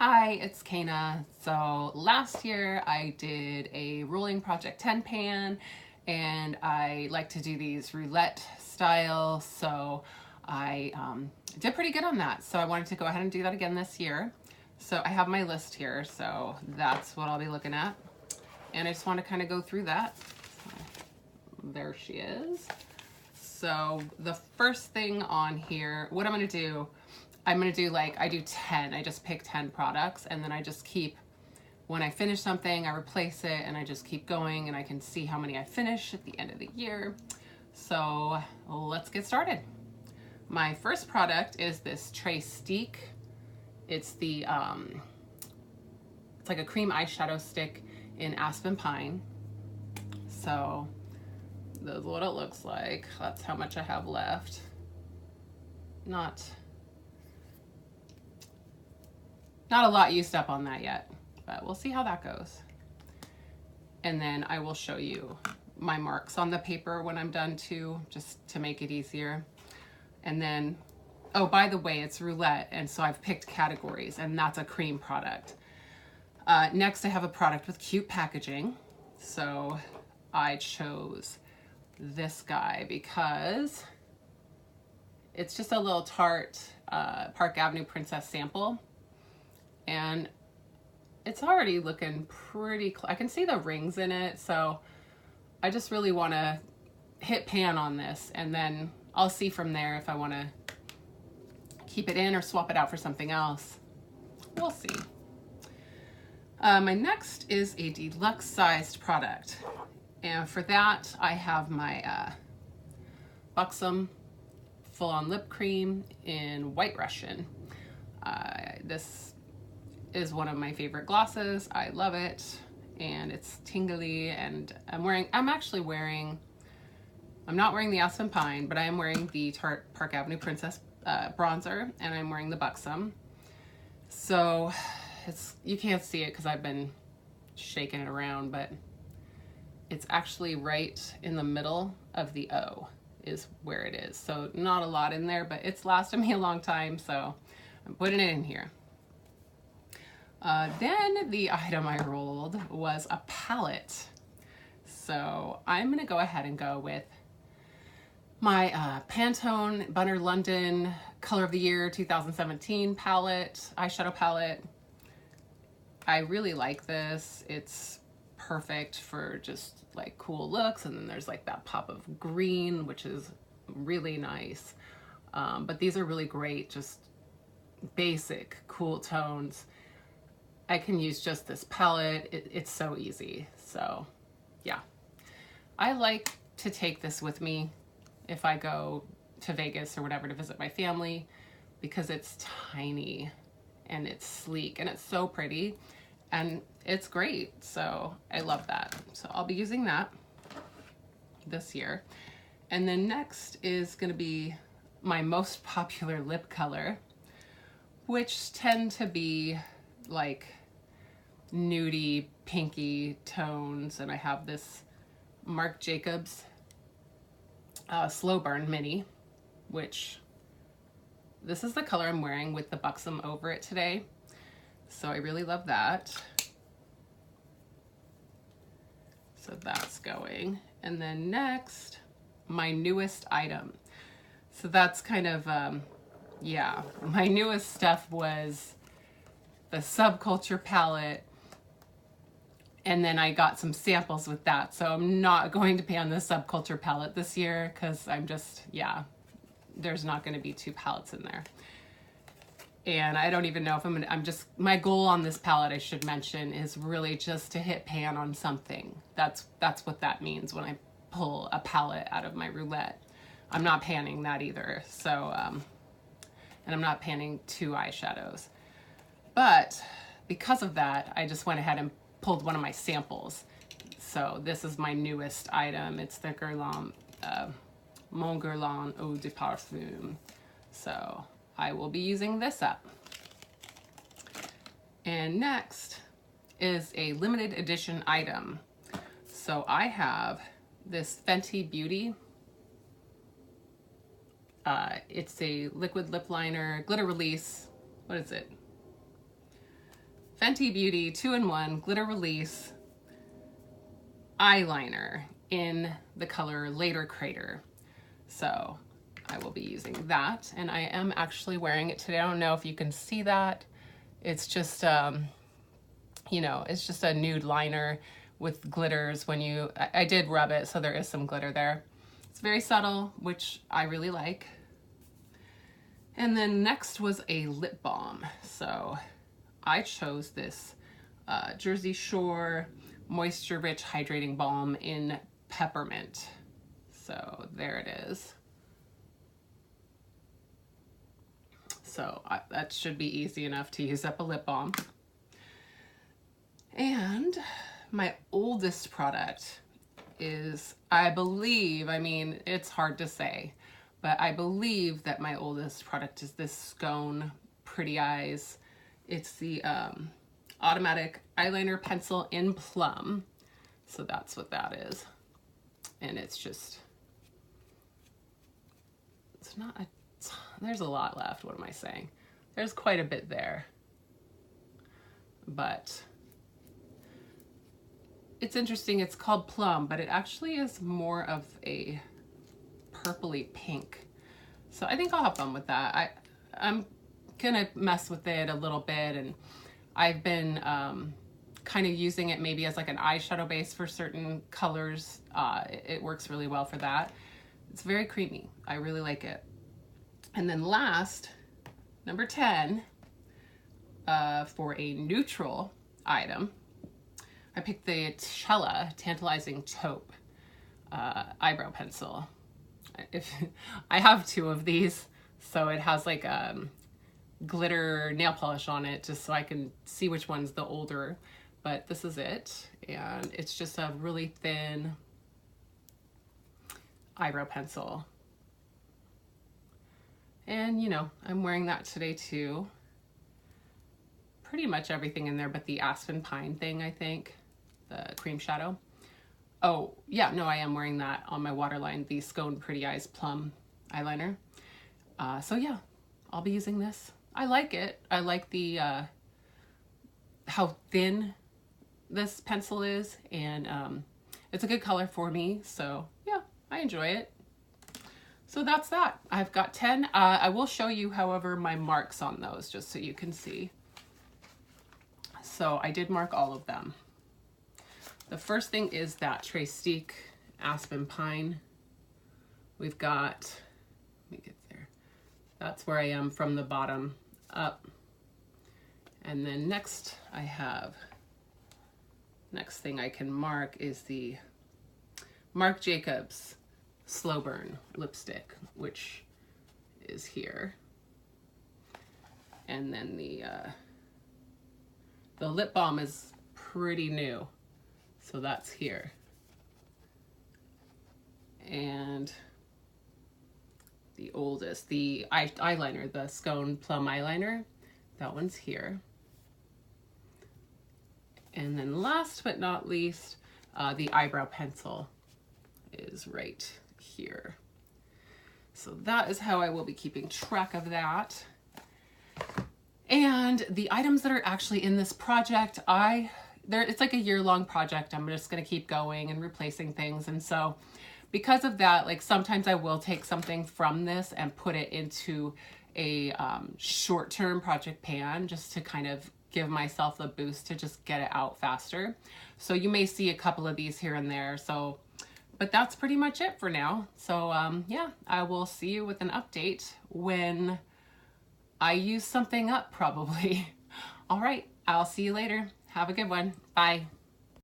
Hi, it's Caena. So last year I did a rolling project 10 pan and I like to do these roulette style. So I did pretty good on that. So I wanted to go ahead and do that again this year. So I have my list here. So that's what I'll be looking at. And I just want to kind of go through that. There she is. So the first thing on here, what I'm going to do, I'm going to do I do 10. I just pick 10 products and then I just keep, when I finish something, I replace it and I just keep going and I can see how many I finish at the end of the year. So let's get started. My first product is this Trace Stick. It's the, it's like a cream eyeshadow stick in Aspen Pine. So that's what it looks like. That's how much I have left. Not a lot used up on that yet, but we'll see how that goes. And then I will show you my marks on the paper when I'm done too, just to make it easier. And then, oh, by the way, it's Roulette, and so I've picked Categories, and that's a cream product. Next, I have a product with cute packaging. So I chose this guy because it's just a little Tarte Park Avenue Princess sample. And it's already looking pretty, I can see the rings in it, so I just really want to hit pan on this, and then I'll see from there if I want to keep it in or swap it out for something else. We'll see. My next is a deluxe sized product, and for that I have my Buxom full-on lip cream in White Russian. This is one of my favorite glosses. I love it, and it's tingly, and I'm actually wearing, I'm not wearing the Aspen Pine, but I am wearing the Tarte Park Avenue Princess bronzer, and I'm wearing the Buxom. So you can't see it because I've been shaking it around, but it's actually right in the middle of the O is where it is. So not a lot in there, but it's lasted me a long time, so I'm putting it in here. Then the item I rolled was a palette. So I'm gonna go ahead and go with my Pantone Bunner London Color of the Year 2017 palette, eyeshadow palette. I really like this. It's perfect for just like cool looks, and then there's like that pop of green, which is really nice. But these are really great, just basic, cool tones. I can use just this palette. It's so easy. So yeah, I like to take this with me if I go to Vegas or whatever to visit my family, because it's tiny and it's sleek and it's so pretty and it's great. So I love that. So I'll be using that this year. And then next is going to be my most popular lip color, which tend to be like nudie, pinky tones. And I have this Marc Jacobs Slow Burn Mini, which this is the color I'm wearing with the Buxom over it today. So I really love that. So that's going. And then next, my newest item. So that's kind of, yeah, my newest stuff was the Subculture palette, and then I got some samples with that. So I'm not going to pan the Subculture palette this year because I'm just, yeah, there's not going to be 2 palettes in there. And I don't even know if my goal on this palette, I should mention, is really just to hit pan on something. That's what that means when I pull a palette out of my roulette. I'm not panning that either. So, and I'm not panning 2 eyeshadows. But because of that, I just went ahead and pulled one of my samples. So this is my newest item. It's the Guerlain, Mon Guerlain Eau de Parfum. So I will be using this up. And next is a limited edition item. So I have this Fenty Beauty. It's a liquid lip liner, glitter release. What is it? Fenty Beauty 2-in-1 Glitter Release eyeliner in the color Later Crater. So I will be using that, and I am actually wearing it today. I don't know if you can see that. It's just, you know, it's just a nude liner with glitters. When you, I did rub it, so there is some glitter there. It's very subtle, which I really like. And then next was a lip balm. So I chose this Jersey Shore Moisture Rich Hydrating Balm in Peppermint. So there it is. So that should be easy enough to use up a lip balm. And my oldest product is, I believe, I mean, it's hard to say, but I believe that my oldest product is this Scone Pretty Eyes. It's the automatic eyeliner pencil in Plum. So that's what that is. And it's just, it's not a, there's a lot left. What am I saying? There's quite a bit there. But it's interesting, it's called Plum, but it actually is more of a purpley pink. So I think I'll have fun with that. I'm gonna mess with it a little bit, and I've been kind of using it maybe as like an eyeshadow base for certain colors. It works really well for that. It's very creamy. I really like it. And then last, number 10, for a neutral item, I picked the Tchella Tantalizing Taupe eyebrow pencil. I have 2 of these, so it has like glitter nail polish on it just so I can see which one's the older, but this is it. And it's just a really thin eyebrow pencil. And you know, I'm wearing that today too. Pretty much everything in there but the Aspen Pine thing, I think. The cream shadow. Oh, yeah, no, I am wearing that on my waterline, the Scone Pretty Eyes Plum eyeliner. So yeah, I'll be using this. I like it. I like the how thin this pencil is, and it's a good color for me. So yeah, I enjoy it. So that's that. I've got 10. I will show you, however, my marks on those just so you can see. So I did mark all of them. The first thing is that Trestique Aspen Pine. We've got, let me get there. That's where I am from the bottom up. And then next I have, next thing I can mark is the Marc Jacobs Slow Burn lipstick, which is here. And then the lip balm is pretty new, so that's here. And the oldest, the eyeliner, the Scone Plum eyeliner, that one's here. And then last but not least, the eyebrow pencil is right here. So that is how I will be keeping track of that. And the items that are actually in this project, it's like a year-long project. I'm just gonna keep going and replacing things. And so because of that, like sometimes I will take something from this and put it into a short-term project pan just to kind of give myself a boost to just get it out faster. So you may see a couple of these here and there. So, but that's pretty much it for now. So yeah, I will see you with an update when I use something up probably. All right, I'll see you later. Have a good one. Bye.